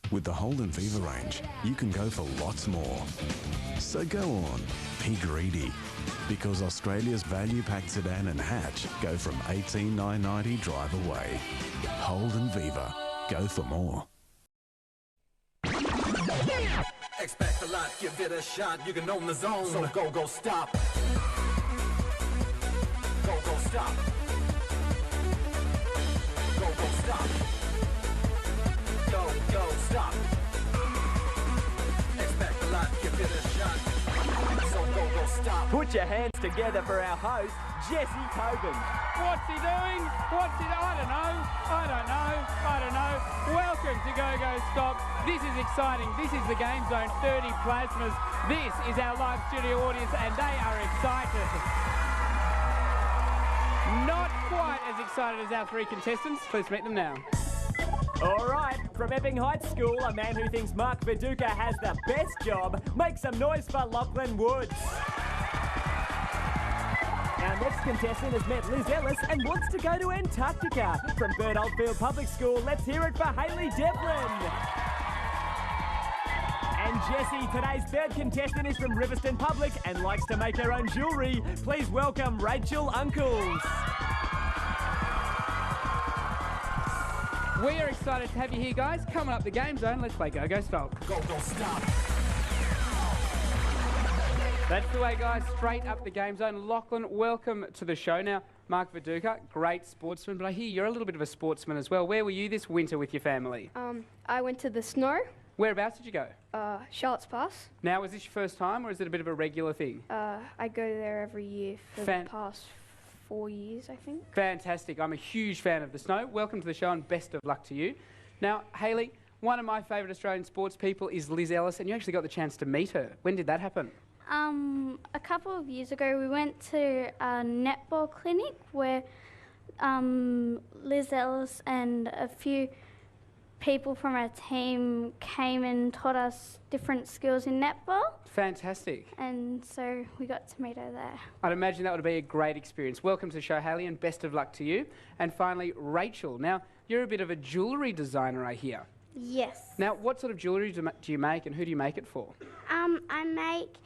With the Holden Viva range, you can go for lots more. So go on, be greedy, because Australia's value-packed sedan and hatch go from $18,990 drive away. Holden Viva, go for more. Expect a lot, give it a shot, you can own the zone. So go stop. Go stop. Go stop. Go stop. Expect a lot, give it a shot. So go stop. Put your hands together for our host, Tobin. What's he doing? I don't know. Welcome to Go Stop. This is exciting. This is the Game Zone, 30 plasmas. This is our live studio audience and they are excited. Not quite as excited as our three contestants. Please meet them now. All right, from Epping Heights School, a man who thinks Mark Viduka has the best job. Make some noise for Lachlan Woods. Our next contestant has met Liz Ellis and wants to go to Antarctica. From Bert, Oldfield Public School, let's hear it for Hayley, Zeplin. And Jessie, today's third contestant, is from Riverston Public and likes to make her own jewellery. Please welcome Rachael Uncle. We are excited to have you here, guys. Coming up the Game Zone, let's play Go Stop. Go stop. That's the way, guys. Straight up the Game Zone. Lachlan, welcome to the show. Now, Mark Viduka, great sportsman, but I hear you're a little bit of a sportsman as well. Where were you this winter with your family? I went to the snow. Whereabouts did you go? Charlotte's Pass. Now, is this your first time or is it a bit of a regular thing? I go there every year for the past 4 years, I think. Fantastic. I'm a huge fan of the snow. Welcome to the show and best of luck to you. Now, Hayley, one of my favourite Australian sports people is Liz Ellis, and you actually got the chance to meet her. When did that happen? A couple of years ago, we went to a netball clinic where Liz Ellis and a few people from our team came and taught us different skills in netball. Fantastic. And so we got to meet her there. I'd imagine that would be a great experience. Welcome to the show, Hayley, and best of luck to you. And finally, Rachael. Now, you're a bit of a jewellery designer, I hear. Yes. Now, what sort of jewellery do you make and who do you make it for? I make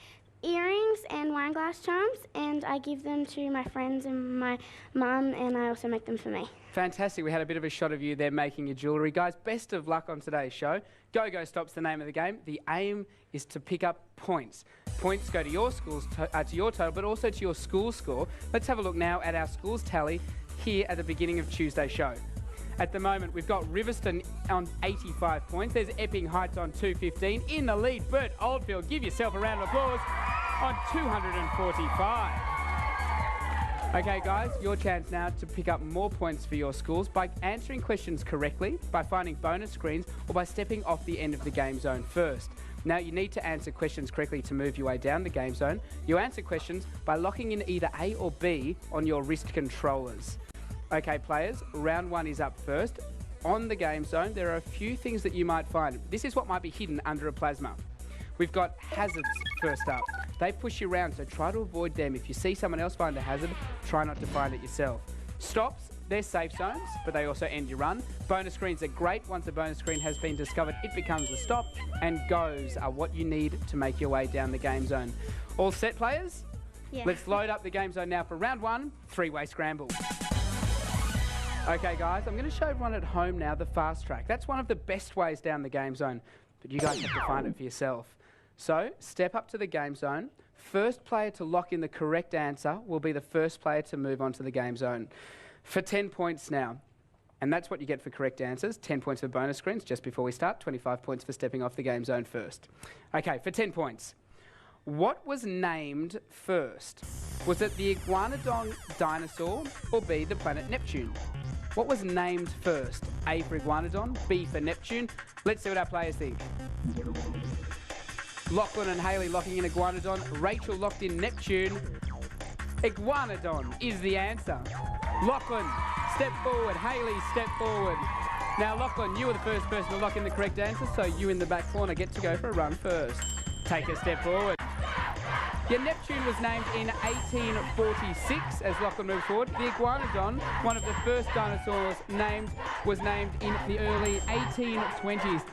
earrings and wine glass charms, and I give them to my friends and my mum, and I also make them for me. Fantastic. We had a bit of a shot of you there making your jewellery. Guys, best of luck on today's show. Go Stop's the name of the game. The aim is to pick up points. Points go to your school's to your total, but also to your school score. Let's have a look now at our school's tally here at the beginning of Tuesday's show. At the moment, we've got Riverston on 85 points. There's Epping Heights on 215. In the lead, Bert, Oldfield, give yourself a round of applause, on 245. Okay, guys, your chance now to pick up more points for your schools by answering questions correctly, by finding bonus screens, or by stepping off the end of the game zone first. Now, you need to answer questions correctly to move your way down the game zone. You answer questions by locking in either A or B on your wrist controllers. Okay, players, round one is up first. On the game zone, there are a few things that you might find. This is what might be hidden under a plasma. We've got hazards first up. They push you around, so try to avoid them. If you see someone else find a hazard, try not to find it yourself. Stops, they're safe zones, but they also end your run. Bonus screens are great. Once a bonus screen has been discovered, it becomes a stop, and goes are what you need to make your way down the game zone. All set, players? Yeah. Let's load up the game zone now for round one, three-way scramble. Okay, guys, I'm going to show everyone at home now the fast track. That's one of the best ways down the game zone, but you guys have to find it for yourself. So, step up to the game zone. First player to lock in the correct answer will be the first player to move on to the game zone. For 10 points now, and that's what you get for correct answers. 10 points for bonus screens just before we start, 25 points for stepping off the game zone first. Okay, for 10 points. What was named first? Was it the Iguanodon dinosaur or B, the planet Neptune? What was named first? A for Iguanodon, B for Neptune. Let's see what our players think. Lachlan and Hayley locking in Iguanodon. Rachael locked in Neptune. Iguanodon is the answer. Lachlan, step forward. Hayley, step forward. Now, Lachlan, you were the first person to lock in the correct answer, so you in the back corner get to go for a run first. Take a step forward. Yeah, Neptune was named in 1846 as Lachlan moves forward. The Iguanodon, one of the first dinosaurs was named in the early 1820s.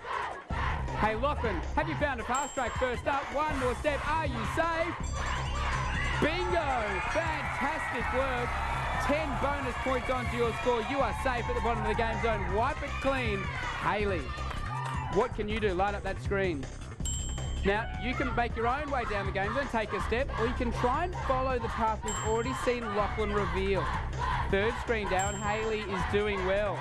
Hey, Lachlan, have you found a fast track first up? One more step. Are you safe? Bingo! Fantastic work. 10 bonus points onto your score. You are safe at the bottom of the game zone. Wipe it clean. Hayley, what can you do? Light up that screen. Now, you can make your own way down the game zone, take a step, or you can try and follow the path we've already seen Lachlan reveal. Third screen down, Hayley is doing well.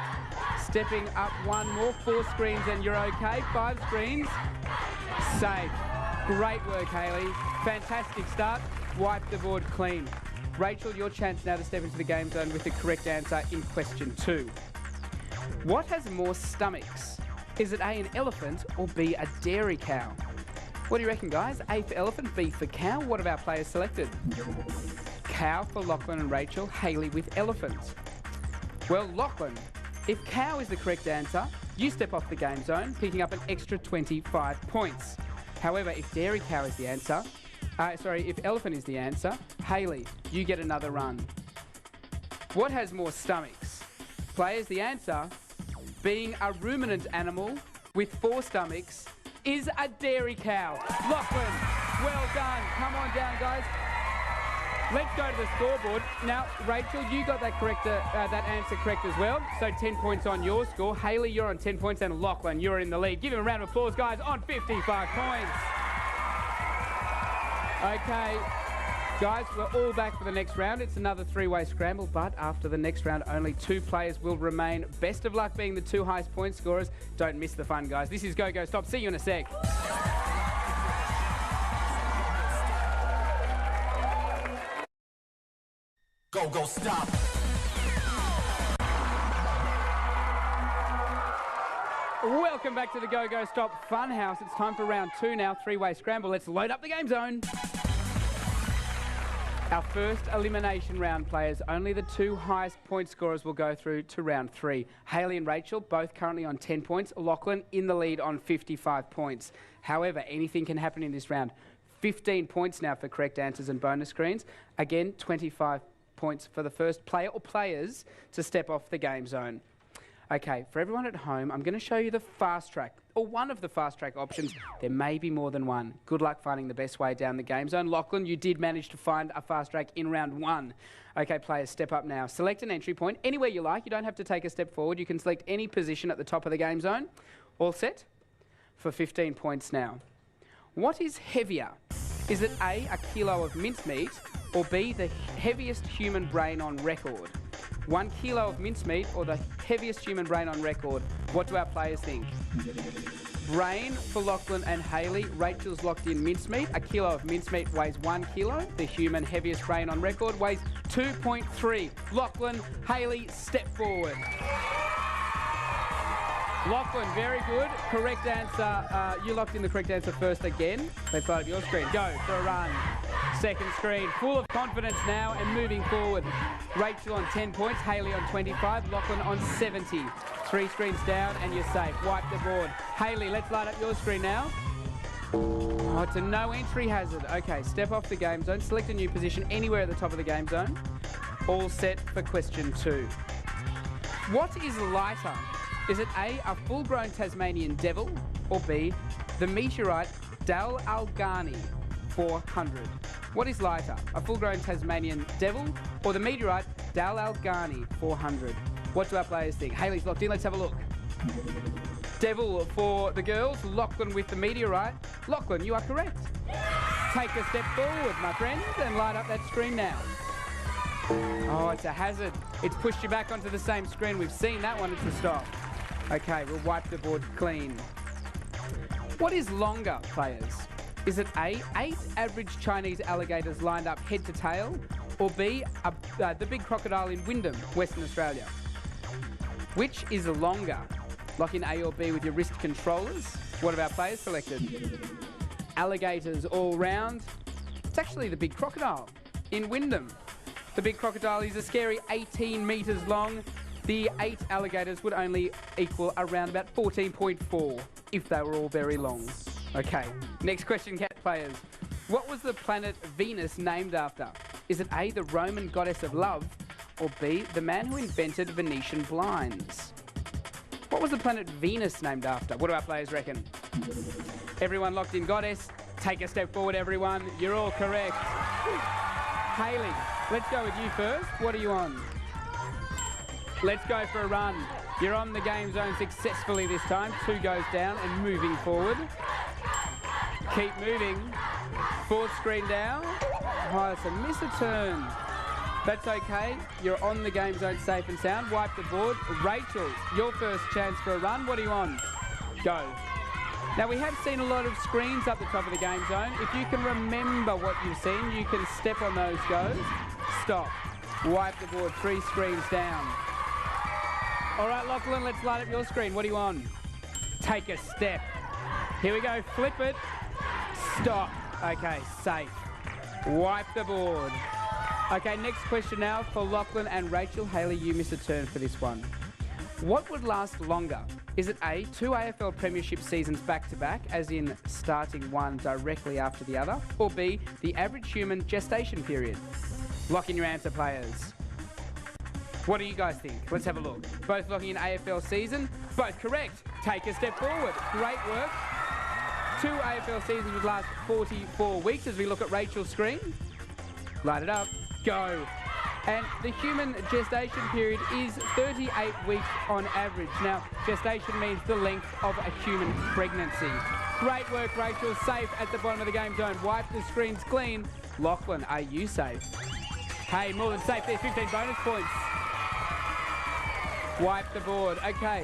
Stepping up one more, 4 screens and you're okay. 5 screens, safe. Great work, Hayley. Fantastic start. Wipe the board clean. Rachel, your chance now to step into the game zone with the correct answer in question 2. What has more stomachs? Is it A, an elephant, or B, a dairy cow? What do you reckon, guys? A for elephant, B for cow. What have our players selected? Cow for Lachlan and Rachel. Hayley with elephant. Well, Lachlan, if cow is the correct answer, you step off the game zone, picking up an extra 25 points. However, if dairy cow is the answer, if elephant is the answer, Hayley, you get another run. What has more stomachs? Players, the answer, being a ruminant animal with 4 stomachs, is a dairy cow. Lachlan, well done. Come on down, guys. Let's go to the scoreboard. Now, Rachel, you got that answer correct as well. So 10 points on your score. Hayley, you're on 10 points, and Lachlan, you're in the lead. Give him a round of applause, guys, on 55 points. Okay, guys, we're all back for the next round. It's another 3-way scramble, but after the next round, only 2 players will remain. Best of luck being the 2 highest point scorers. Don't miss the fun, guys. This is Go Go Stop. See you in a sec. Go, go, stop. Welcome back to the Go Go Stop Funhouse. It's time for round 2 now, 3-way scramble. Let's load up the game zone. Our first elimination round, players. Only the 2 highest point scorers will go through to round 3. Hayley and Rachel, both currently on 10 points. Lachlan in the lead on 55 points. However, anything can happen in this round. 15 points now for correct answers and bonus screens. Again, 25 points for the first player or players to step off the game zone. Okay, for everyone at home, I'm going to show you the fast track, or one of the fast track options. There may be more than one. Good luck finding the best way down the game zone. Lachlan, you did manage to find a fast track in round 1. Okay, players, step up now. Select an entry point anywhere you like. You don't have to take a step forward. You can select any position at the top of the game zone. All set? For 15 points now. What is heavier? Is it A, a kilo of mincemeat, or B, the heaviest human brain on record? 1 kilo of mincemeat or the heaviest human brain on record? What do our players think? Brain for Lachlan and Hayley. Rachel's locked in mincemeat. A kilo of mincemeat weighs 1 kilo. The human heaviest brain on record weighs 2.3. Lachlan, Hayley, step forward. Lachlan, very good. Correct answer. You locked in the correct answer first again. Let's load up your screen. Go for a run. Second screen. Full of confidence now and moving forward. Rachel on 10 points. Hayley on 25. Lachlan on 70. 3 screens down and you're safe. Wipe the board. Hayley, let's light up your screen now. Oh, it's a no entry hazard. Okay, step off the game zone. Select a new position anywhere at the top of the game zone. All set for question 2. What is lighter? Is it A, a full-grown Tasmanian devil, or B, the meteorite Dal Algani 400? What is lighter, a full-grown Tasmanian devil, or the meteorite Dal Algani 400? What do our players think? Hayley's locked in, let's have a look. Devil for the girls, Lachlan with the meteorite. Lachlan, you are correct. Take a step forward, my friend, and light up that screen now. Oh, it's a hazard. It's pushed you back onto the same screen. We've seen that one, it's a stop. Okay, we'll wipe the board clean. What is longer, players? Is it A, 8 average Chinese alligators lined up head to tail, or B, the big crocodile in Wyndham, Western Australia? Which is longer? Lock in A or B with your wrist controllers. What have our players selected? Alligators all round. It's actually the big crocodile in Wyndham. The big crocodile is a scary 18 metres long. The 8 alligators would only equal around about 14.4 if they were all very long. Okay, next question, cat players. What was the planet Venus named after? Is it A, the Roman goddess of love, or B, the man who invented Venetian blinds? What was the planet Venus named after? What do our players reckon? Everyone locked in Goddess. Take a step forward, everyone. You're all correct. Hayley, let's go with you first. What are you on? Let's go for a run. You're on the game zone successfully this time. 2 goes down and moving forward. Keep moving. 4th screen down. Oh, it's a miss a turn. That's okay. You're on the game zone safe and sound. Wipe the board. Rachel, your first chance for a run. What are you on? Go. Now, we have seen a lot of screens up the top of the game zone. If you can remember what you've seen, you can step on those goes. Stop. Wipe the board. 3 screens down. All right, Lachlan, let's light up your screen. What are you on? Take a step. Here we go. Flip it. Stop. Okay, safe. Wipe the board. Okay, next question now for Lachlan and Rachel. Hayley, you miss a turn for this one. What would last longer? Is it A, 2 AFL Premiership seasons back-to-back, as in starting one directly after the other? Or B, the average human gestation period? Lock in your answer, players. What do you guys think? Let's have a look. Both locking in AFL season. Both correct. Take a step forward. Great work. 2 AFL seasons would last 44 weeks as we look at Rachel's screen. Light it up. Go. And the human gestation period is 38 weeks on average. Now, gestation means the length of a human pregnancy. Great work, Rachel. Safe at the bottom of the game zone. Wipe the screens clean. Lachlan, are you safe? Hey, more than safe. There's 15 bonus points. Wipe the board. Okay.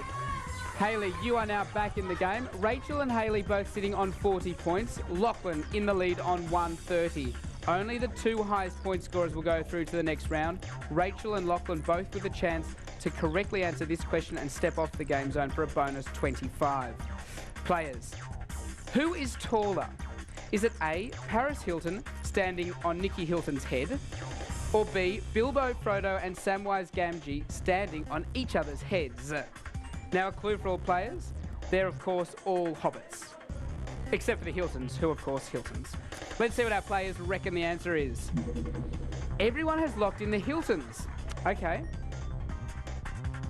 Hayley, you are now back in the game. Rachel and Hayley both sitting on 40 points. Lachlan in the lead on 130. Only the 2 highest point scorers will go through to the next round. Rachel and Lachlan both with a chance to correctly answer this question and step off the game zone for a bonus 25. Players, who is taller? Is it A, Paris Hilton standing on Nicky Hilton's head? Or B, Bilbo, Frodo and Samwise Gamgee standing on each other's heads? Now a clue for all players, they're of course all hobbits. Except for the Hiltons, who are, of course, Hiltons. Let's see what our players reckon the answer is. Everyone has locked in the Hiltons. Okay.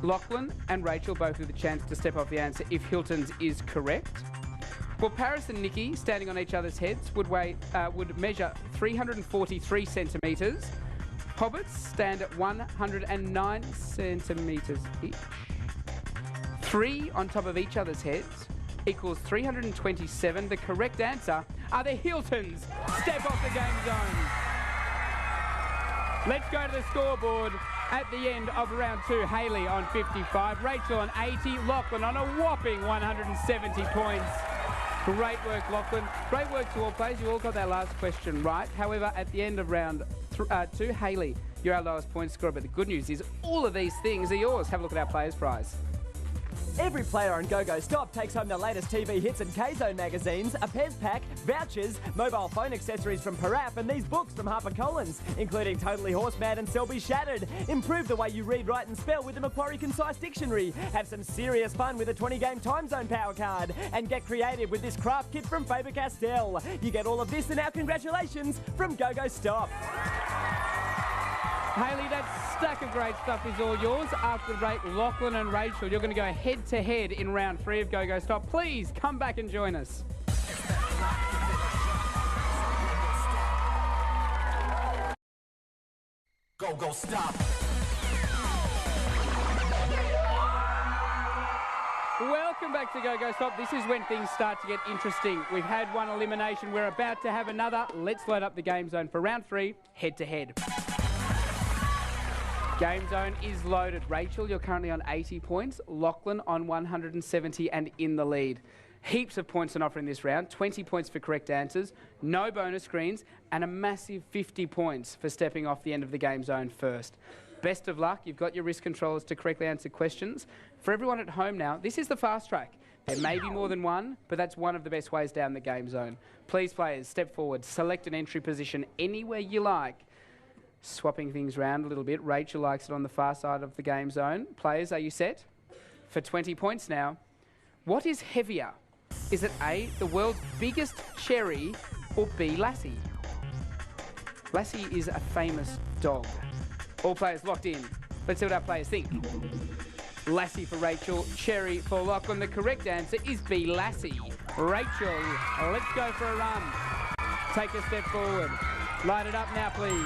Lachlan and Rachel both with a chance to step off the answer if Hiltons is correct. Well, Paris and Nicky standing on each other's heads would measure 343 centimetres. Hobbits stand at 109 centimetres each. 3 on top of each other's heads equals 327. The correct answer are the Hiltons. Step off the game zone. Let's go to the scoreboard at the end of round 2. Hayley on 55, Rachel on 80, Lachlan on a whopping 170 points. Great work, Lachlan. Great work to all players. You all got that last question right. However, at the end of round 2, Hayley, you're our lowest point scorer. But the good news is all of these things are yours. Have a look at our players' prize. Every player on Go Go Stop takes home the latest TV hits and K-Zone magazines, a Pez pack, vouchers, mobile phone accessories from Parap and these books from HarperCollins, including Totally Horseman and Selby Shattered. Improve the way you read, write and spell with the Macquarie Concise Dictionary. Have some serious fun with a 20-game time zone power card. And get creative with this craft kit from Faber-Castell. You get all of this and our congratulations from Go Go Stop. Hayley, that stack of great stuff is all yours. After the break, Lachlan and Rachel, you're going to go head-to-head in round 3 of Go Go Stop. Please come back and join us. Go Go Stop. Welcome back to Go Go Stop. This is when things start to get interesting. We've had one elimination. We're about to have another. Let's load up the game zone for round 3, head-to-head. Game zone is loaded. Rachel, you're currently on 80 points. Lachlan on 170 and in the lead. Heaps of points on offer in this round. 20 points for correct answers, no bonus screens, and a massive 50 points for stepping off the end of the game zone first. Best of luck. You've got your wrist controllers to correctly answer questions. For everyone at home now, this is the fast track. There may be more than one, but that's one of the best ways down the game zone. Please, players, step forward. Select an entry position anywhere you like. Swapping things around a little bit. Rachel likes it on the far side of the game zone. Players, are you set? For 20 points now. What is heavier? Is it A, the world's biggest cherry, or B, Lassie? Lassie is a famous dog. All players locked in. Let's see what our players think. Lassie for Rachel, cherry for Lachlan. The correct answer is B, Lassie. Rachel, let's go for a run. Take a step forward. Light it up now, please.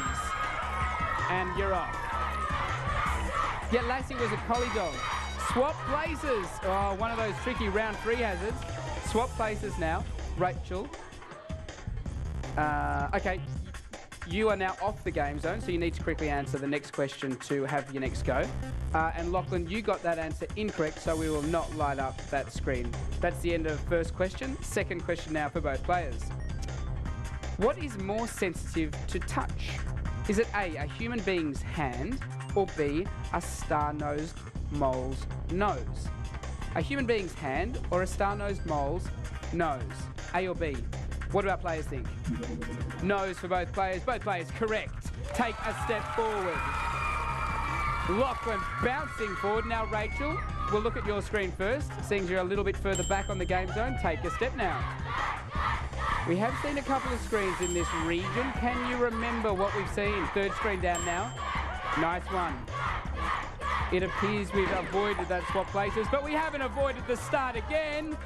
And you're off. Yeah, Lassie was a collie dog. Swap places. Oh, one of those tricky round 3 hazards. Swap places now. Rachel. Okay. You are now off the game zone, so you need to quickly answer the next question to have your next go. And Lachlan, you got that answer incorrect, so we will not light up that screen. That's the end of first question. Second question now for both players. What is more sensitive to touch? Is it A, a human being's hand, or B, a star-nosed mole's nose? A human being's hand or a star-nosed mole's nose? A or B? What do our players think? Nose for both players. Both players correct. Take a step forward. Lachlan bouncing forward. Now, Rachel, we'll look at your screen first. Seeing you're a little bit further back on the game zone, take a step now. We have seen a couple of screens in this region. Can you remember what we've seen? Third screen down now. Nice one. It appears we've avoided that swap places, but we haven't avoided the start again.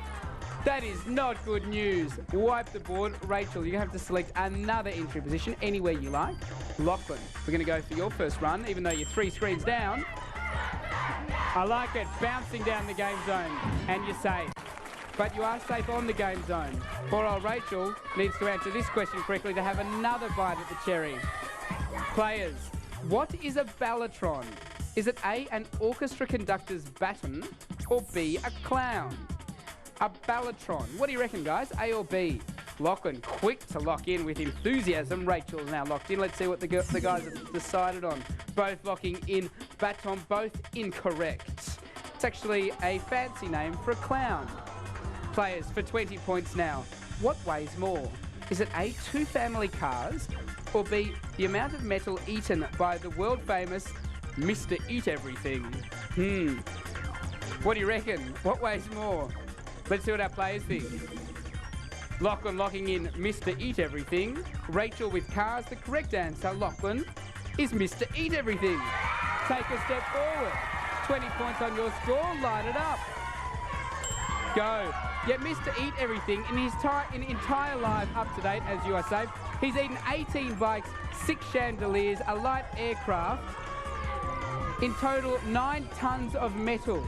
That is not good news. Wipe the board. Rachel, you have to select another entry position anywhere you like. Lachlan, we're going to go for your first run, even though you're 3 screens down. I like it. Bouncing down the game zone. And you're safe. But you are safe on the game zone. Poor old Rachel needs to answer this question correctly to have another bite at the cherry. Players, what is a ballotron? Is it A, an orchestra conductor's baton, or B, a clown? A ballotron. What do you reckon, guys? A or B? Lachlan, quick to lock in with enthusiasm. Rachel's now locked in. Let's see what the guys have decided on. Both locking in baton, both incorrect. It's actually a fancy name for a clown. Players, for 20 points now. What weighs more? Is it A, 2 family cars, or B, the amount of metal eaten by the world-famous Mr. Eat Everything? What do you reckon? What weighs more? Let's see what our players think. Lachlan locking in Mr. Eat Everything. Rachel with cars. The correct answer, Lachlan, is Mr. Eat Everything. Take a step forward. 20 points on your score. Light it up. Go. Yeah, Mr. Eat Everything, in his entire life up to date, as you are safe, he's eaten 18 bikes, 6 chandeliers, a light aircraft. In total, 9 tons of metal.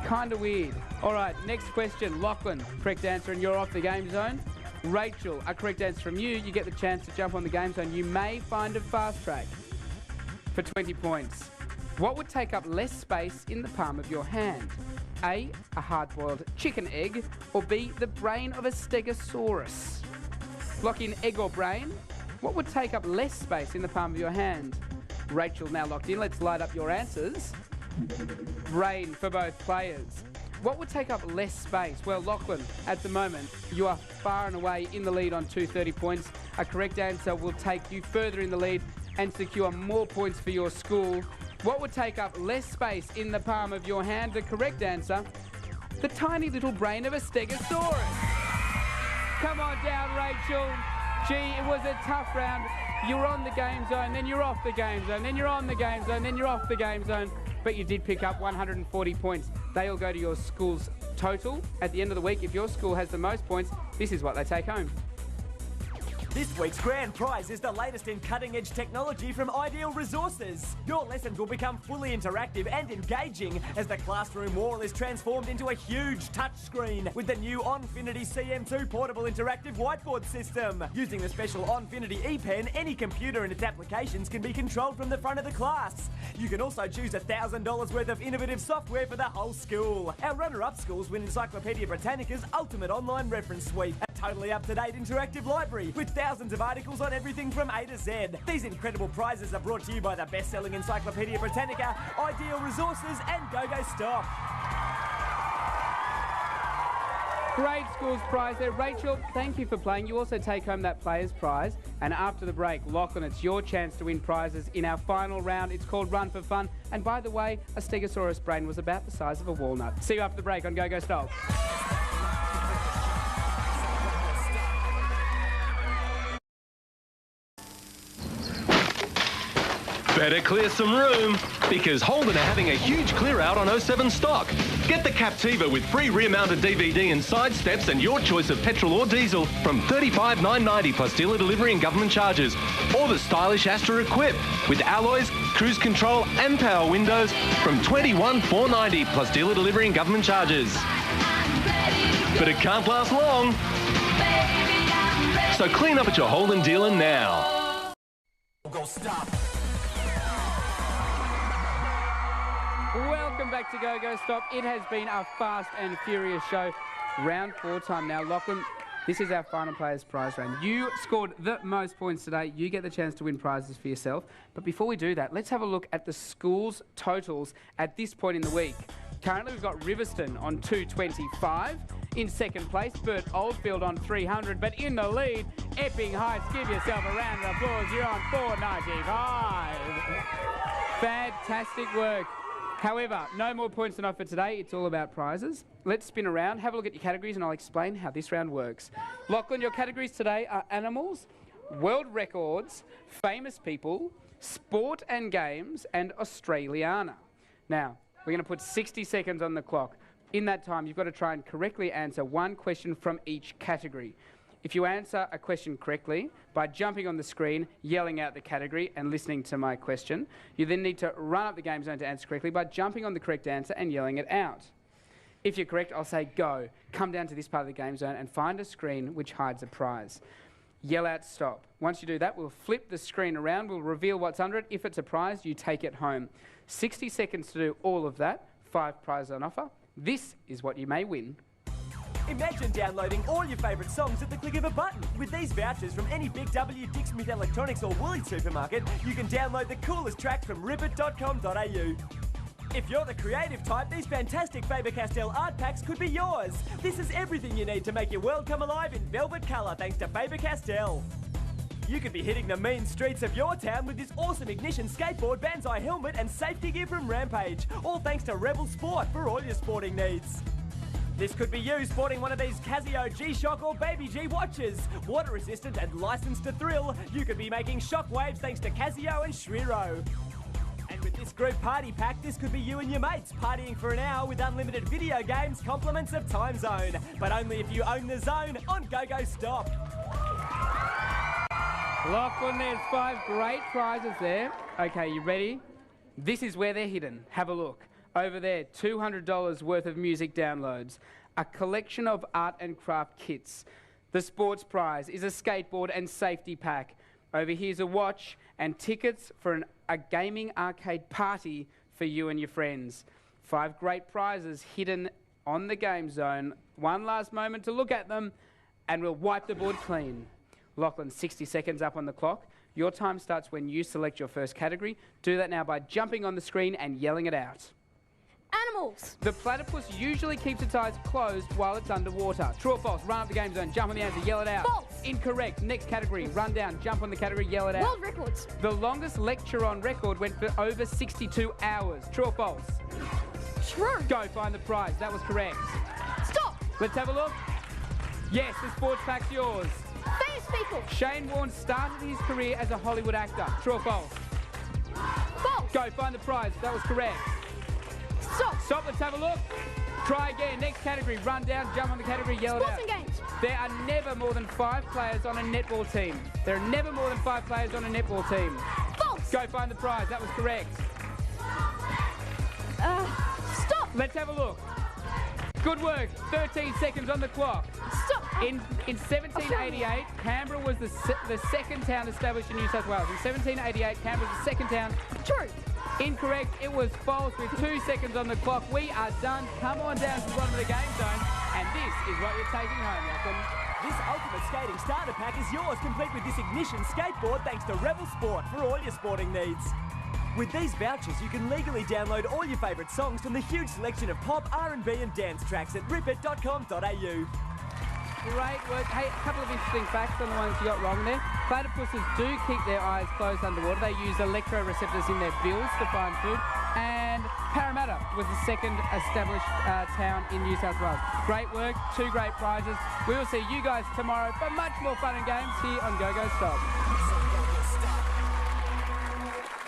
Kind of weird. All right, next question. Lachlan, correct answer, and you're off the game zone. Rachel, a correct answer from you. You get the chance to jump on the game zone. You may find a fast track for 20 points. What would take up less space in the palm of your hand? A, a hard-boiled chicken egg, or B, the brain of a stegosaurus? Lock in egg or brain. What would take up less space in the palm of your hand? Rachel now locked in. Let's light up your answers. Brain for both players. What would take up less space? Well, Lachlan, at the moment, you are far and away in the lead on 230 points. A correct answer will take you further in the lead and secure more points for your school. What would take up less space in the palm of your hand? The correct answer, the tiny little brain of a stegosaurus. Come on down, Rachel. Gee, it was a tough round. You were on the game zone, then you're off the game zone, then you're on the game zone, then you're off the game zone. But you did pick up 140 points. They all go to your school's total. At the end of the week, if your school has the most points, this is what they take home. This week's grand prize is the latest in cutting-edge technology from Ideal Resources. Your lessons will become fully interactive and engaging as the classroom wall is transformed into a huge touchscreen with the new Onfinity CM2 portable interactive whiteboard system. Using the special Onfinity ePen, any computer and its applications can be controlled from the front of the class. You can also choose $1,000 worth of innovative software for the whole school. Our runner-up schools win Encyclopedia Britannica's ultimate online reference suite. A totally up-to-date interactive library with thousands of articles on everything from A to Z. These incredible prizes are brought to you by the best-selling Encyclopedia Britannica, Ideal Resources and Go-Go Stop. Great schools prize there. Rachel, thank you for playing. You also take home that player's prize. And after the break, Lachlan, it's your chance to win prizes in our final round. It's called Run for Fun. And by the way, a Stegosaurus brain was about the size of a walnut. See you after the break on Go-Go Stop. Better clear some room, because Holden are having a huge clear out on 07 stock. Get the Captiva with free rear-mounted DVD and side steps and your choice of petrol or diesel from $35,990 plus dealer delivery and government charges. Or the stylish Astra Equip with alloys, cruise control and power windows from $21,490 plus dealer delivery and government charges. But it can't last long. So clean up at your Holden dealer now. Go stop. Welcome back to Go Stop. It has been a fast and furious show. Round 4 time now. Lachlan, this is our final players prize round. You scored the most points today. You get the chance to win prizes for yourself. But before we do that, let's have a look at the school's totals at this point in the week. Currently, we've got Riverston on 225. In second place, Bert Oldfield on 300. But in the lead, Epping Heights. Give yourself a round of applause. You're on 495. Fantastic work. However, no more points than for today. It's all about prizes. Let's spin around, have a look at your categories, and I'll explain how this round works. Lachlan, your categories today are animals, world records, famous people, sport and games, and Australiana. Now, we're going to put 60 seconds on the clock. In that time, you've got to try and correctly answer one question from each category. If you answer a question correctly by jumping on the screen, yelling out the category and listening to my question, you then need to run up the game zone to answer correctly by jumping on the correct answer and yelling it out. If you're correct, I'll say go. Come down to this part of the game zone and find a screen which hides a prize. Yell out stop. Once you do that, we'll flip the screen around. We'll reveal what's under it. If it's a prize, you take it home. 60 seconds to do all of that. 5 prizes on offer. This is what you may win. Imagine downloading all your favourite songs at the click of a button. With these vouchers from any Big W, Dick Smith Electronics or Woolly supermarket, you can download the coolest tracks from ribbit.com.au. If you're the creative type, these fantastic Faber-Castell art packs could be yours. This is everything you need to make your world come alive in velvet colour thanks to Faber-Castell. You could be hitting the mean streets of your town with this awesome Ignition skateboard, Banzai helmet and safety gear from Rampage. All thanks to Rebel Sport for all your sporting needs. This could be you sporting one of these Casio G-Shock or Baby G watches. Water resistant and licensed to thrill. You could be making shock waves thanks to Casio and Shriro. And with this group party pack, this could be you and your mates partying for an hour with unlimited video games, compliments of Time Zone. But only if you own the zone on Go Stop. Lachlan, there's 5 great prizes there. Okay, you ready? This is where they're hidden. Have a look. Over there, $200 worth of music downloads, a collection of art and craft kits. The sports prize is a skateboard and safety pack. Over here's a watch and tickets for a gaming arcade party for you and your friends. 5 great prizes hidden on the game zone. One last moment to look at them and we'll wipe the board clean. Lachlan, 60 seconds up on the clock. Your time starts when you select your first category. Do that now by jumping on the screen and yelling it out. Animals. The platypus usually keeps its eyes closed while it's underwater. True or false? Run up the game zone, jump on the answer, yell it out. False. Incorrect. Next category, run down, jump on the category, yell it out. World records. The longest lecture on record went for over 62 hours. True or false? True. Go find the prize. That was correct. Stop. Let's have a look. Yes, the sports pack's yours. Famous people. Shane Warne started his career as a Hollywood actor. True or false? False. Go find the prize. That was correct. Stop. Stop, let's have a look. Try again. Next category, run down, jump on the category, yell it out. Sports and games. There are never more than 5 players on a netball team. There are never more than 5 players on a netball team. False. Go find the prize. That was correct. Stop. Let's have a look. Good work. 13 seconds on the clock. Stop. In 1788, Canberra was the second town established in New South Wales. In 1788, Canberra was the second town. True. Incorrect. It was false with 2 seconds on the clock. We are done. Come on down to the bottom of the game zone. And this is what you're taking home, Lachlan. This ultimate skating starter pack is yours, complete with this Ignition skateboard thanks to Rebel Sport for all your sporting needs. With these vouchers, you can legally download all your favourite songs from the huge selection of pop, R&B and dance tracks at rippit.com.au. Great work. Hey, a couple of interesting facts on the ones you got wrong there. Platypuses do keep their eyes closed underwater. They use electroreceptors in their bills to find food. And Parramatta was the second established town in New South Wales. Great work. 2 great prizes. We will see you guys tomorrow for much more fun and games here on Go Stop.